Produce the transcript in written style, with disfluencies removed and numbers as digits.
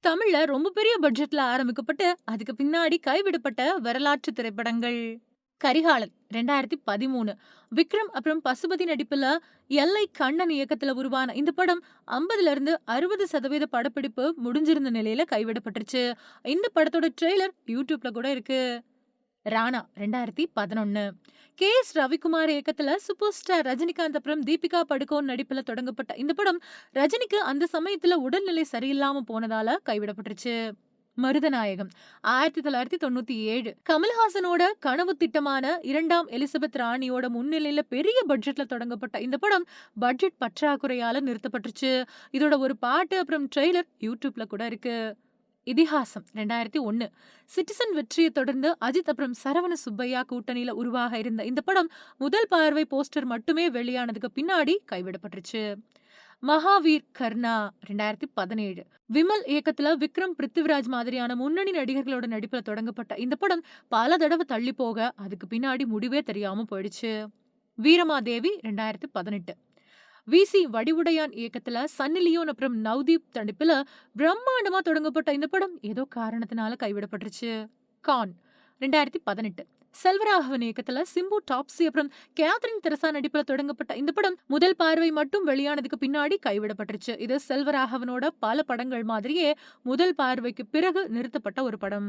தமிழ்ல ரொம்ப பெரிய பட்ஜெட்ல ஆரம்பிக்கப்பட்டு, அதுக்கு பின்னாடி கைவிடப்பட்ட வரலாற்று திரைப்படங்கள். கரிகாலன் 2013. விக்ரம் அப்புறம் பசுபதி நடிப்புல எல்லை கண்ணன் இயக்கத்துல உருவான இந்த படம் 50ல இருந்து 60% படப்பிடிப்பு முடிஞ்சிருந்த நிலையில கைவிடப்பட்டுருச்சு. இந்த படத்தோட ட்ரெய்லர் YouTubeல கூட இருக்கு. ராணா 2011. கே.எஸ். ரவிக்குமார் இயக்கத்துல சூப்பர் ஸ்டார் ரஜினிகாந்த் அப்புறம் தீபிகா படுகோன் நடிப்புல தொடங்கப்பட்ட இந்த படம் ரஜினிக்கு அந்த சமயத்துல உடல்நிலை சரியில்லாம போனதால கைவிடப்பட்டுருச்சு. மருதநாயகம் 1997. கமல்ஹாசனோட கனவு திட்டமான இரண்டாம் எலிசபெத் ராணியோட முன்னிலையில பெரிய பட்ஜெட்ல தொடங்கப்பட்ட இந்த படம் பட்ஜெட் பற்றாக்குறையால நிறுத்தப்பட்டுருச்சு. இதோட ஒரு பாட்டு அப்புறம் ட்ரெய்லர் யூடியூப்ல கூட இருக்கு. இதிகாசம் 2001. சிட்டிசன் வெற்றியை தொடர்ந்து அஜித் அப்புறம் சரவண சுப்பையா கூட்டணியில உருவாக இருந்த இந்த படம் முதல் பார்வை போஸ்டர் மட்டுமே வெளியானதுக்கு பின்னாடி கைவிடப்பட்டுருச்சு. மகாவீர் கர்ணா 2017. விமல் இயக்கத்துல விக்ரம் பிருத்திவிராஜ் மாதிரியான முன்னணி நடிகர்களோட நடிப்புல தொடங்கப்பட்ட இந்த படம் பல தடவை தள்ளி போக அதுக்கு பின்னாடி முடிவே தெரியாம போயிடுச்சு. வீரமாதேவி 2018. விசி வடிவுடையான் இயக்கத்துல சன்னி லியோன் அப்புறம் நவ்தீப் நடிப்புல பிரம்மாண்டமா தொடங்கப்பட்ட இந்த படம் ஏதோ காரணத்தினால கைவிடப்பட்டுருச்சு. கான் 2018. செல்வராகவன் இயக்கத்துல சிம்பு டாப்ஸி அப்புறம் கேத்ரின் தெரசா நடிப்புல தொடங்கப்பட்ட இந்த படம் முதல் பார்வை மட்டும் வெளியானதுக்கு பின்னாடி கைவிடப்பட்டுருச்சு. இது செல்வராகவனோட பல படங்கள் மாதிரியே முதல் பார்வைக்கு பிறகு நிறுத்தப்பட்ட ஒரு படம்.